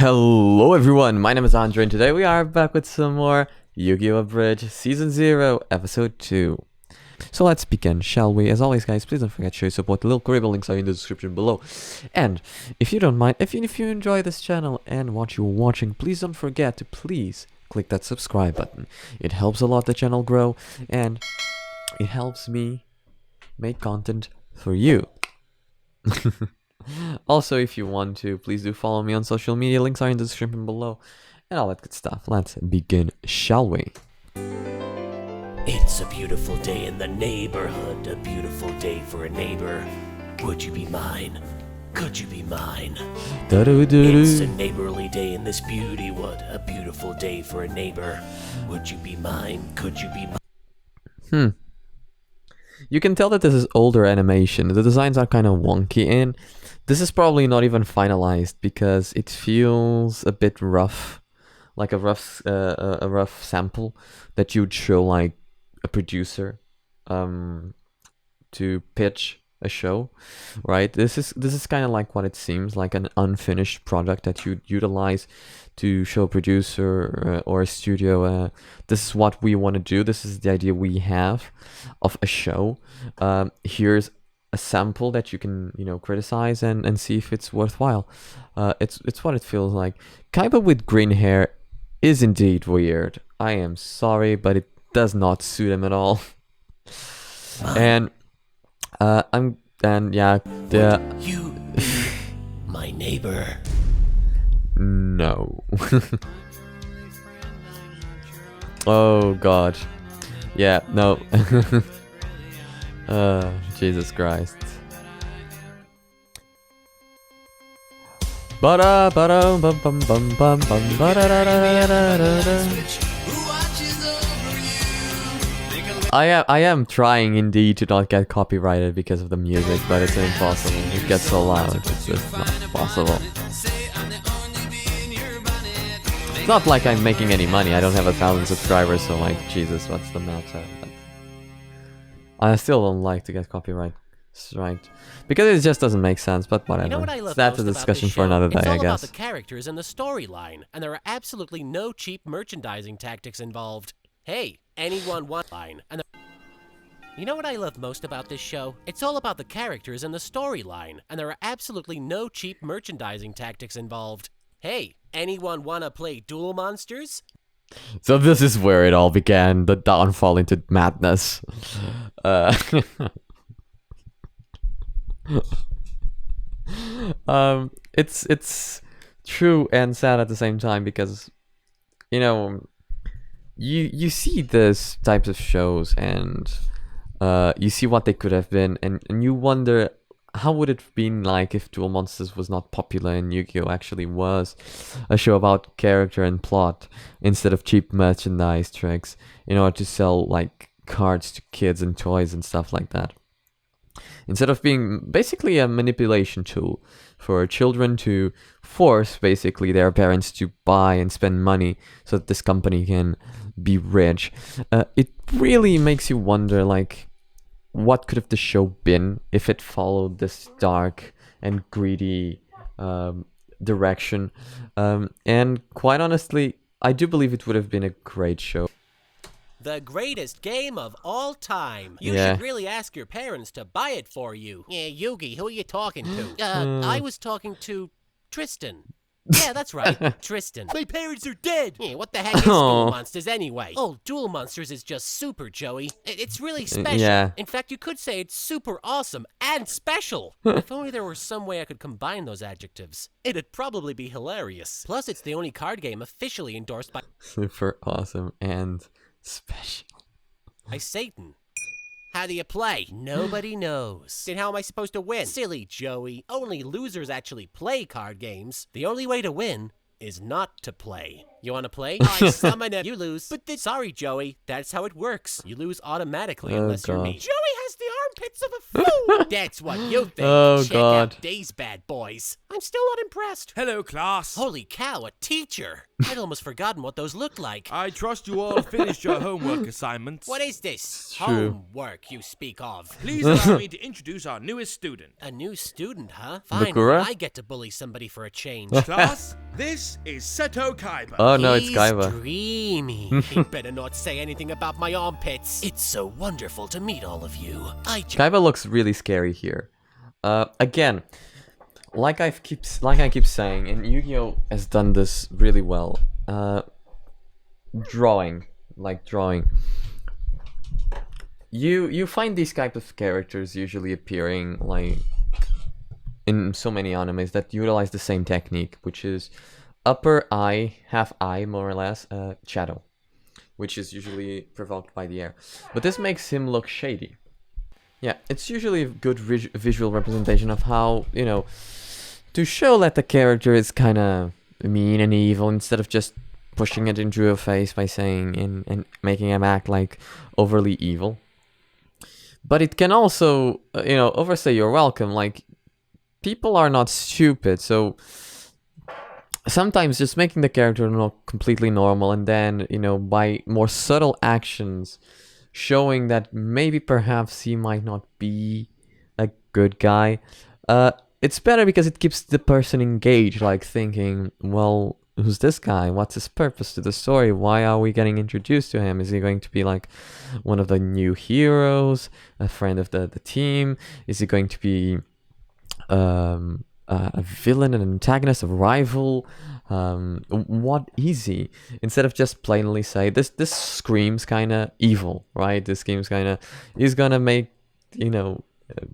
Hello everyone, my name is Andre and today we are back with some more Yu-Gi-Oh! Abridged Season 0, Episode 2. So let's begin, shall we? As always guys, please don't forget to show your support. The Little Kuriboh links are in the description below. And if you don't mind, if you enjoy this channel and what you're watching, please don't forget to click that subscribe button. It helps a lot the channel grow and it helps me make content for you. Also, if you want to, please do follow me on social media. Links are in the description below. And all that good stuff. Let's begin, shall we? It's a beautiful day in the neighborhood, a beautiful day for a neighbor. Would you be mine? Could you be mine? It's a neighborly day in this beauty wood, a beautiful day for a neighbor. Would you be mine? Could you be mine? You can tell that this is older animation. The designs are kind of wonky and this is probably not even finalized because it feels a bit rough, like a rough sample that you'd show like a producer to pitch a show, right? This is kind of like what it seems like, an unfinished product that you'd utilize to show a producer or a studio. This is what we want to do. This is the idea we have of a show. Here's a sample that you can, criticize and see if it's worthwhile. It's what it feels like. Kaiba with green hair is indeed weird. I am sorry, but it does not suit him at all. And You be my neighbor. No. Oh god. Yeah, no. Jesus Christ. I am trying indeed to not get copyrighted because of the music, but it's impossible. It gets so loud. It's just not possible. It's not like I'm making any money. I don't have 1,000 subscribers, so like, Jesus, what's the matter? But I still don't like to get copyright striked because it just doesn't make sense. But whatever. You know what I love That's a most discussion about this for another day, it's all I about guess. the characters and the storyline, and there are absolutely no cheap merchandising tactics involved. Hey, anyone want line? And you know what I love most about this show? It's all about the characters and the storyline, and there are absolutely no cheap merchandising tactics involved. Hey, anyone wanna play Duel Monsters? So this is where it all began, the downfall into madness. It's true and sad at the same time because, you see this types of shows and you see what they could have been and you wonder how would it have been like if Duel Monsters was not popular and Yu-Gi-Oh actually was a show about character and plot instead of cheap merchandise tricks in order to sell like cards to kids and toys and stuff like that. Instead of being basically a manipulation tool for children to force basically their parents to buy and spend money so that this company can be rich, it really makes you wonder like what could have the show been if it followed this dark and greedy direction. And quite honestly, I do believe it would have been a great show. The greatest game of all time. You should really ask your parents to buy it for you. Yeah, Yugi, who are you talking to? I was talking to Tristan. Yeah, that's right, Tristan. My parents are dead! Yeah, what the heck is Duel Monsters anyway? Oh, Duel Monsters is just super, Joey. It's really special. Yeah. In fact, you could say it's super awesome and special. If only there were some way I could combine those adjectives. It'd probably be hilarious. Plus, it's the only card game officially endorsed by Super awesome and special. Satan. How do you play? Nobody knows. Then how am I supposed to win? Silly Joey. Only losers actually play card games. The only way to win is not to play. You want to play? I summon it. You lose. But sorry, Joey. That's how it works. You lose automatically unless you're me. Joey has the armpits of a fool. That's what you think. Oh, Check God. out these bad boys. I'm still not impressed. Hello, class. Holy cow, a teacher. I'd almost forgotten what those looked like. I trust you all finished your homework assignments. What is this? True. Homework you speak of. Please allow me to introduce our newest student. A new student, huh? Fine, Kura? I get to bully somebody for a change. Class, this is Seto Kaiba. Oh no, it's He's Kaiba. dreamy. He better not say anything about my armpits. It's so wonderful to meet all of you. Kaiba looks really scary here. Again, like I keep saying, and Yu-Gi-Oh has done this really well. Drawing. You find these type of characters usually appearing like in so many animes that utilize the same technique, which is upper eye, half eye, more or less, shadow, which is usually provoked by the air. But this makes him look shady. Yeah, it's usually a good visual representation of how, you know, to show that the character is kind of mean and evil instead of just pushing it into your face by saying and making him act like overly evil. But it can also, you know, overstay your welcome. Like, people are not stupid, so sometimes just making the character look completely normal and then, you know, by more subtle actions, showing that maybe perhaps he might not be a good guy. It's better because it keeps the person engaged, like thinking, well, who's this guy? What's his purpose to the story? Why are we getting introduced to him? Is he going to be like one of the new heroes, a friend of the team? Is he going to be a villain, an antagonist, a rival? What is he? Instead of just plainly say, this screams kind of evil, right? This screams kind of, he's gonna make, you know,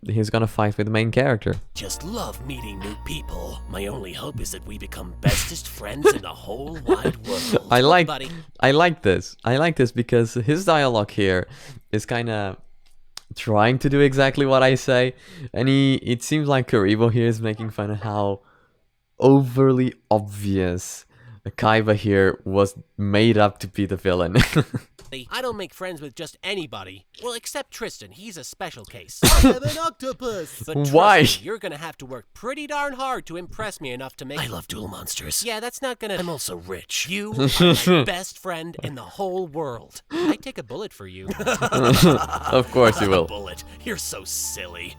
he's gonna fight with the main character. Just love meeting new people. My only hope is that we become bestest friends in the whole wide world. I like this. I like this because his dialogue here is kind of trying to do exactly what I say, and it seems like Kuriboh here is making fun of how overly obvious Kaiba here was made up to be the villain. I don't make friends with just anybody. Well, except Tristan. He's a special case. I am an octopus. But trust Why? me, you're gonna have to work pretty darn hard to impress me enough to make... I love duel monsters. Yeah, that's not gonna... I'm also rich. You are my best friend in the whole world. I'd take a bullet for you. Of course you A will. bullet. You're so silly.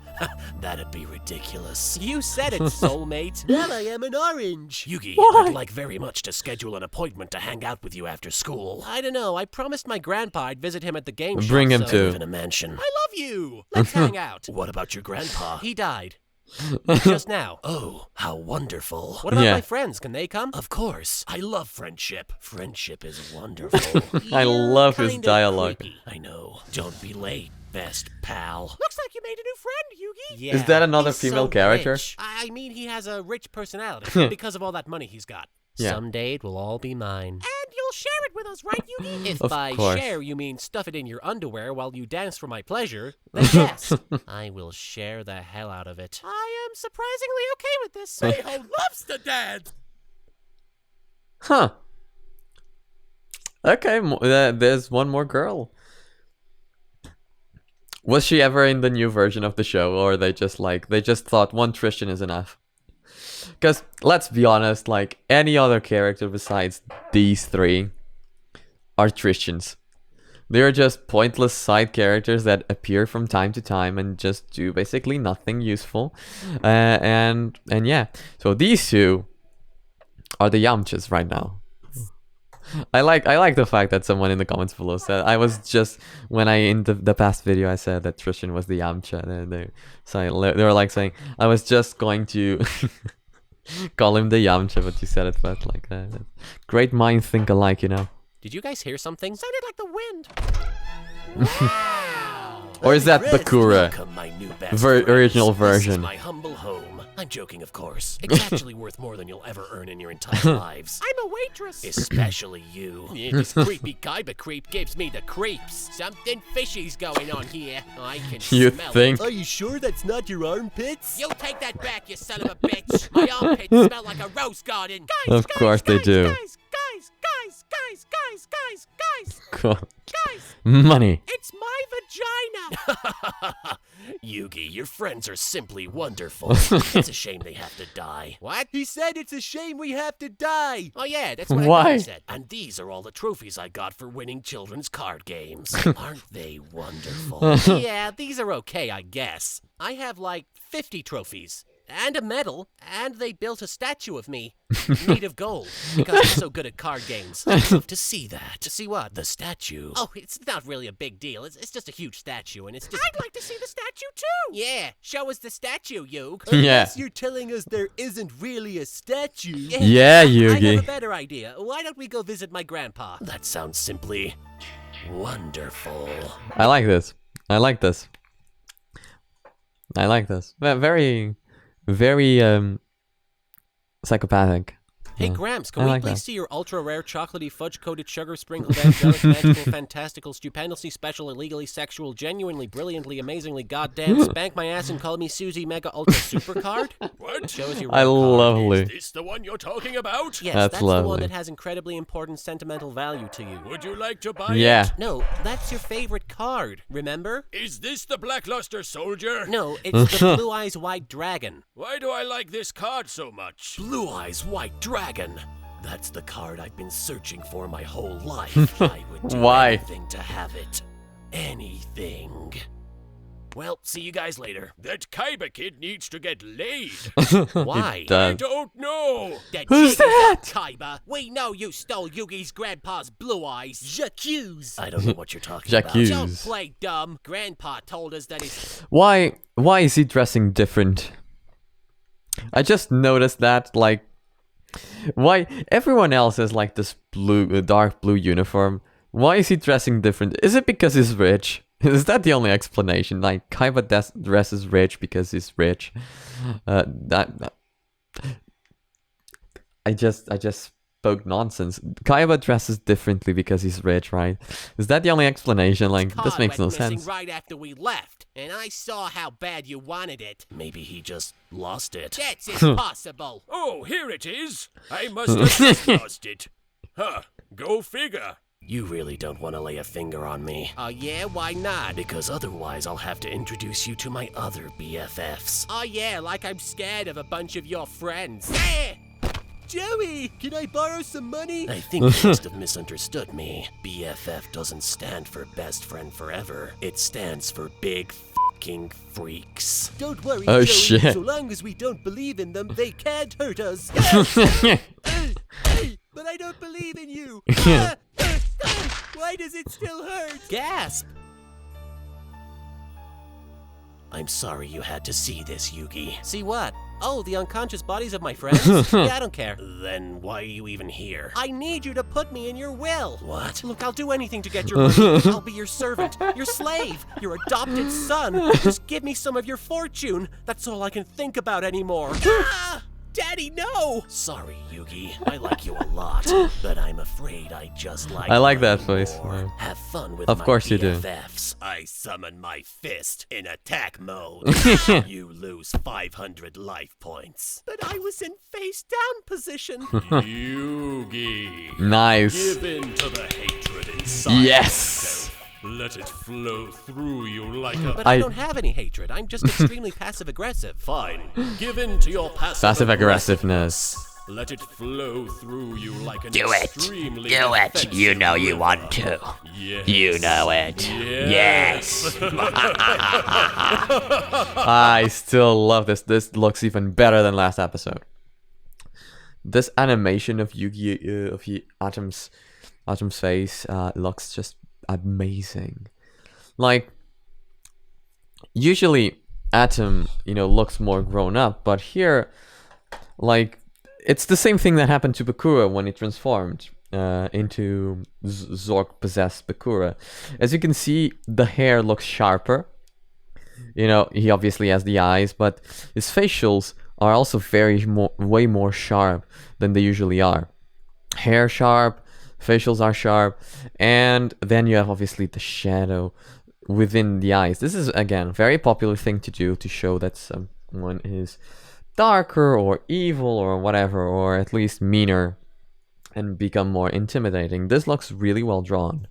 That'd be ridiculous. You said it, soulmate. Well, I am an orange. Yugi, I'd like very much to schedule an appointment to hang out with you after school. I don't know. I promised my grandpa I'd visit him at the game shop. Bring him so I too. live in a mansion. I love you. Let's hang out. What about your grandpa? He died. Just now. Oh, how wonderful. What about Yeah. my friends? Can they come? Of course. I love friendship. Friendship is wonderful. I love his Kinda dialogue. creepy. I know. Don't be late, best pal. Looks like you made a new friend, Yugi. Yeah, Is that another he's female so character? rich. I mean, he has a rich personality because of all that money he's got. Yeah. Someday it will all be mine. And you'll share it with us, right, Yugi? If Of by course. share you mean stuff it in your underwear while you dance for my pleasure, then yes, I will share the hell out of it. I am surprisingly okay with this. Mayho loves to dance! Huh. Okay, there's one more girl. Was she ever in the new version of the show, or they just thought one Tristan is enough? Because let's be honest, like any other character besides these three are Tristans. They're just pointless side characters that appear from time to time and just do basically nothing useful. And yeah, so these two are the Yamchas right now. I like the fact that someone in the comments below said I was just when I in the past video I said that Tristan was the Yamcha. They were like saying I was just going to call him the Yamcha, but you said it felt like that. Great minds think alike, you know. Did you guys hear something? Sounded like the wind. Wow! Or is that the Kura Welcome, my new best friends. original This is version? my humble home. I'm joking, of course. It's actually worth more than you'll ever earn in your entire lives. I'm a waitress. Especially you. Yeah, this creepy Kaiba creep gives me the creeps. Something fishy's going on here. I can You smell think? it. Are you sure that's not your armpits? You take that back, you son of a bitch. My armpits smell like a rose garden. Guys, Of course they do. guys. Cool. Money. It's my vagina! Yugi, your friends are simply wonderful. It's a shame they have to die. What? He said it's a shame we have to die. Oh yeah, that's what I Why? thought he said. And these are all the trophies I got for winning children's card games. Aren't they wonderful? Yeah, these are okay, I guess. I have like 50 trophies. And a medal, and they built a statue of me, made of gold, because I'm so good at card games. I'd love to see that. To see what? The statue. Oh, it's not really a big deal. It's just a huge statue, and it's just... I'd like to see the statue too. Yeah, show us the statue, Yug. Yeah. Unless you're telling us there isn't really a statue. Yeah, I have Yugi. a better idea. Why don't we go visit my grandpa? That sounds simply wonderful. I like this. I like this. I like this. Very psychopathic. Hey, Yeah. Gramps, can I we like please that. see your ultra-rare, chocolatey, fudge-coated, sugar-sprinkled, angelic, magical, fantastical, stupendously special, illegally sexual, genuinely, brilliantly, amazingly, goddamn, spank my ass and call me Susie Mega Ultra Super card? What? Show us your I red card. lovely. Is this the one you're talking about? Yes, That's that's the one lovely. that has incredibly important sentimental value to you. Would you like to buy Yeah. it? No, that's your favorite card, remember? Is this the Blackluster Soldier? No, it's the Blue Eyes White Dragon. Why do I like this card so much? Blue Eyes White Dragon. That's the card I've been searching for my whole life. I would do Why? anything to have it. Anything. Well, see you guys later. That Kaiba kid needs to get laid. Why? I Done. don't know. That Who's jig is that? up, Kaiba. We know you stole Yugi's grandpa's blue eyes. J'accuse. I don't know what you're talking J'accuse. about. Don't play dumb. Grandpa told us that he's... Why is he dressing different? I just noticed that, like, why everyone else has like this blue, dark blue uniform. Why is he dressing different? Is it because he's rich? Is that the only explanation? Like Kaiba dresses rich because he's rich. I just spoke nonsense. Kaiba dresses differently because he's rich, right? Is that the only explanation? Like this card makes no went missing sense. right after we left, and I saw how bad you wanted it. Maybe he just lost it. That's impossible. Oh, here it is. I must have just lost it. Huh. Go figure. You really don't want to lay a finger on me. Oh yeah, why not? Because otherwise I'll have to introduce you to my other BFFs. Oh yeah, like I'm scared of a bunch of your friends. Yeah! Joey, can I borrow some money? I think you must have misunderstood me. BFF doesn't stand for best friend forever. It stands for big fucking freaks. Don't worry, Oh, Joey. shit. So long as we don't believe in them, they can't hurt us. Hey, but I don't believe in you. Why does it still hurt? Gasp! I'm sorry you had to see this, Yugi. See what? Oh, the unconscious bodies of my friends? Yeah, I don't care. Then why are you even here? I need you to put me in your will. What? Look, I'll do anything to get your money. I'll be your servant, your slave, your adopted son. Just give me some of your fortune. That's all I can think about anymore. Ah! Daddy, no! Sorry, Yugi. I like you a lot, but I'm afraid I just like I like that money voice. more. Yeah. Have fun with Of my course you do. BFFs. I summon my fist in attack mode. You lose 500 life points. But I was in face down position. Yugi. Nice. Give in to the hatred inside Yes. yourself. Let it flow through you like a... But I don't have any hatred. I'm just extremely passive-aggressive. Fine. Give in to your Passive aggressiveness. Let it flow through you like an Do it. extremely Do it. defensive You know you river. want to. Yes. You know it. Yes. I still love this. This looks even better than last episode. This animation of Yugi, of Atom's face, looks just amazing. Like, usually Atom, looks more grown up, but here, like, it's the same thing that happened to Bakura when he transformed into Zork-possessed Bakura. As you can see, the hair looks sharper. He obviously has the eyes, but his facials are also way more sharp than they usually are. Hair sharp, facials are sharp, and then you have obviously the shadow within the eyes. This is, again, a very popular thing to do to show that someone is darker or evil or whatever, or at least meaner and become more intimidating. This looks really well drawn.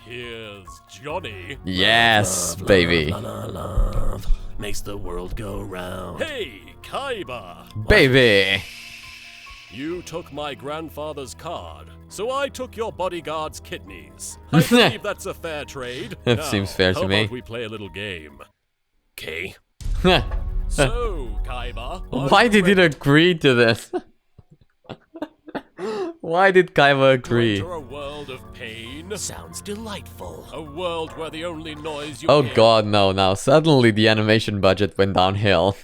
Here's Johnny. Yes, baby. Love makes the world go round. Hey, Kaiba. Baby. You took my grandfather's card, so I took your bodyguard's kidneys. I believe that's a fair trade. That Now, seems fair to how me. about we play a little game? Okay. So, Kaiba, are Why you did ready it agree to this? Why did Kaiba to agree? enter a world of pain? Sounds delightful. A world where the only noise you Oh hear god, no, now suddenly the animation budget went downhill.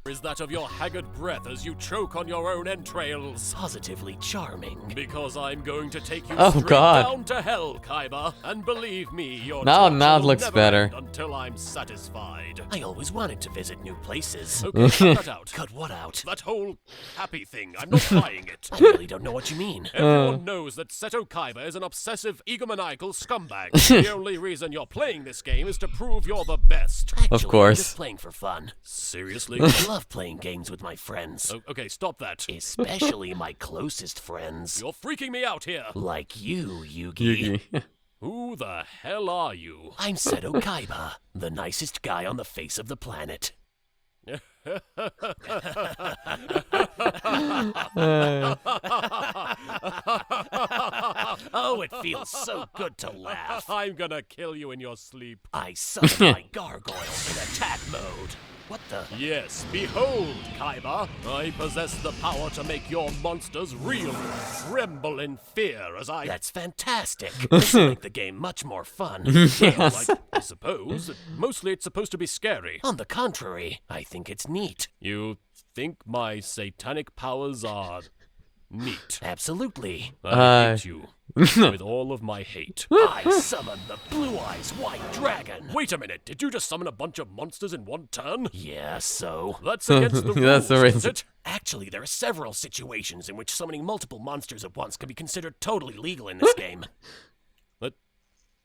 is that of your haggard breath as you choke on your own entrails. Positively charming. Because I'm going to take you Oh, straight God. down to hell, Kaiba. And believe me, your Now torture it will looks never better. end until I'm satisfied. I always wanted to visit new places. Okay, cut that out. Cut what out? That whole happy thing. I'm not buying it. I really don't know what you mean. Everyone knows that Seto Kaiba is an obsessive, egomaniacal scumbag. The only reason you're playing this game is to prove you're the best. Actually, I'm course. just playing for fun. Seriously? I love playing games with my friends. Okay, stop that. Especially my closest friends. You're freaking me out here. Like you, Yugi. Yugi. Who the hell are you? I'm Seto Kaiba, the nicest guy on the face of the planet. Oh, it feels so good to laugh. I'm gonna kill you in your sleep. I summon my gargoyle in attack mode. What the? Yes, behold, Kaiba. I possess the power to make your monsters reel, tremble in fear as I... That's fantastic. This will make the game much more fun. Yes. I suppose. Mostly it's supposed to be scary. On the contrary, I think it's neat. You think my satanic powers are neat? Absolutely. I hate you. With all of my hate. I summon the Blue Eyes White Dragon. Wait a minute, did you just summon a bunch of monsters in one turn? Yeah, so? That's against the rules, That's the isn't reason. it? Actually, there are several situations in which summoning multiple monsters at once can be considered totally legal in this game.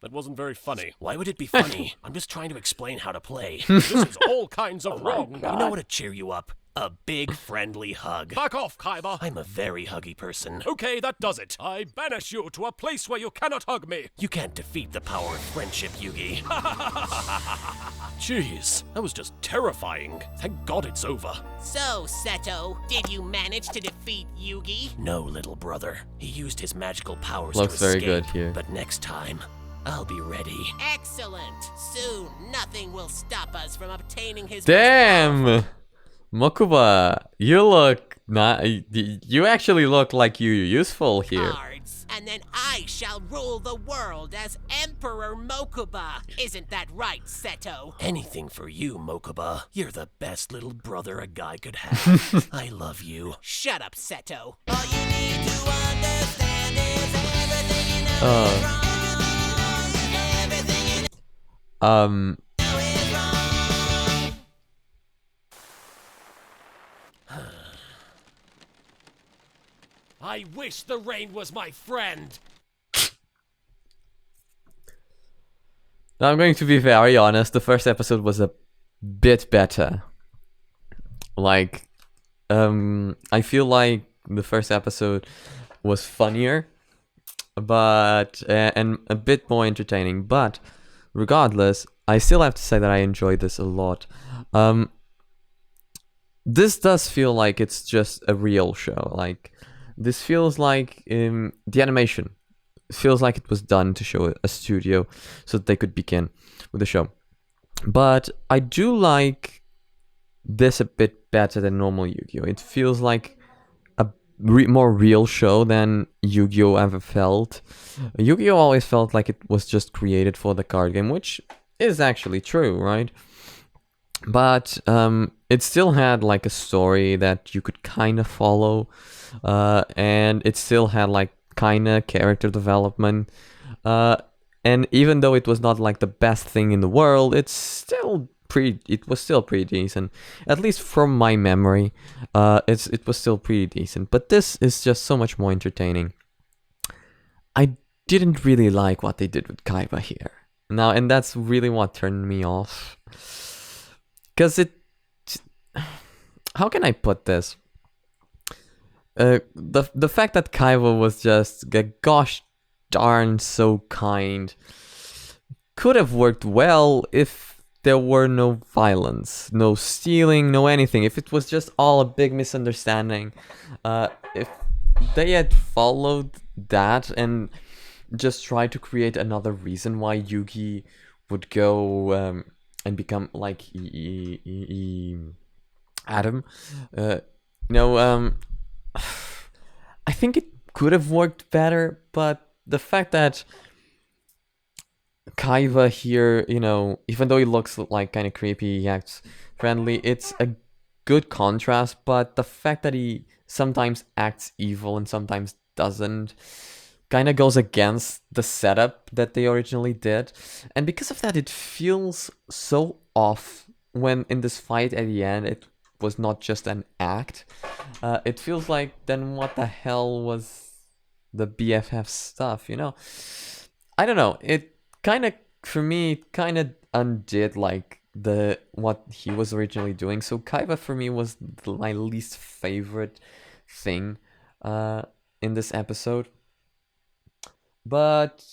That wasn't very funny. Why would it be funny? I'm just trying to explain how to play. This is all kinds of wrong. You know what'd cheer you up? A big friendly hug. Back off, Kaiba. I'm a very huggy person. Okay, that does it. I banish you to a place where you cannot hug me. You can't defeat the power of friendship, Yugi. Jeez, that was just terrifying. Thank God it's over. So, Seto, did you manage to defeat Yugi? No, little brother. He used his magical powers Looks to very escape. good here. But next time, I'll be ready. Excellent. Soon, nothing will stop us from obtaining his Damn! Mokuba, you look not. You actually look like you're useful here. cards, and then I shall rule the world as Emperor Mokuba. Isn't that right, Seto? Anything for you, Mokuba. You're the best little brother a guy could have. I love you. Shut up, Seto. All you need to understand is everything you know is wrong. Everything you know is wrong. I wish the rain was my friend. Now I'm going to be very honest. The first episode was a bit better. Like, I feel like the first episode was funnier, but and a bit more entertaining. But regardless, I still have to say that I enjoyed this a lot. This does feel like it's just a real show. Like, this feels like the animation feels like it was done to show a studio so that they could begin with the show. But I do like this a bit better than normal Yu-Gi-Oh! It feels like a more real show than Yu-Gi-Oh! Ever felt. Yu-Gi-Oh! Always felt like it was just created for the card game, which is actually true, right? But it still had like a story that you could kind of follow, and it still had like kind of character development, and even though it was not like the best thing in the world, it was still pretty decent, at least from my memory. It was still pretty decent, but this is just so much more entertaining. I didn't really like what they did with Kaiba here now, and that's really what turned me off. Because how can I put this? the fact that Kaiba was just gosh darn so kind could have worked well if there were no violence, no stealing, no anything. If it was just all a big misunderstanding, if they had followed that and just tried to create another reason why Yugi would go and become like Adam, I think it could have worked better, but the fact that Kaiba here, even though he looks like kind of creepy, he acts friendly, it's a good contrast, but the fact that he sometimes acts evil and sometimes doesn't kind of goes against the setup that they originally did. And because of that, it feels so off when in this fight at the end, it was not just an act. It feels like, then what the hell was the BFF stuff, I don't know. It kind of, for me, kind of undid like what he was originally doing. So Kaiba for me was my least favorite thing in this episode. But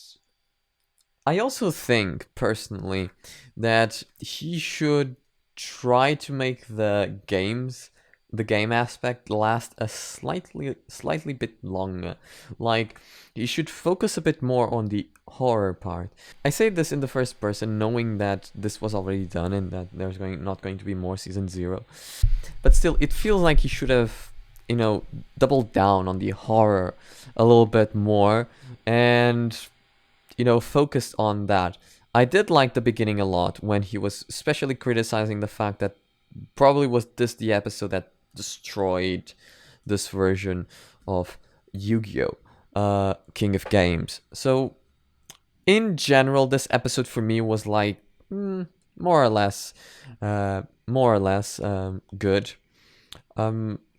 I also think personally that he should try to make the game aspect last a slightly bit longer. Like, you should focus a bit more on the horror part. I say this in the first person, knowing that this was already done and that there's not going to be more season 0. But still, it feels like he should have, doubled down on the horror a little bit more and, focused on that. I did like the beginning a lot when he was especially criticizing the fact that probably was this the episode that destroyed this version of Yu-Gi-Oh! King of Games. So in general, this episode for me was like more or less good.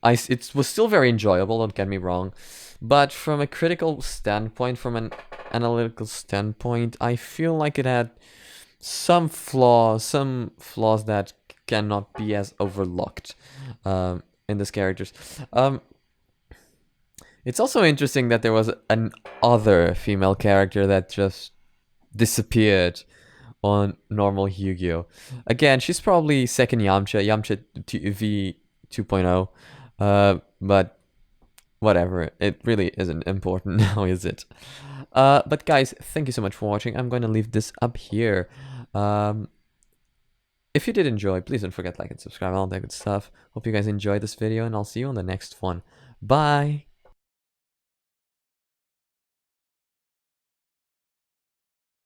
It was still very enjoyable, don't get me wrong, but from a critical standpoint, from an analytical standpoint, I feel like it had some flaws that cannot be as overlooked in this characters. It's also interesting that there was an other female character that just disappeared on normal Yu-Gi-Oh! Again, she's probably second Yamcha V 2.0, but whatever, it really isn't important now, is it? But guys, thank you so much for watching. I'm going to leave this up here. If you did enjoy, please don't forget to like and subscribe, all that good stuff. Hope you guys enjoyed this video, and I'll see you on the next one. Bye!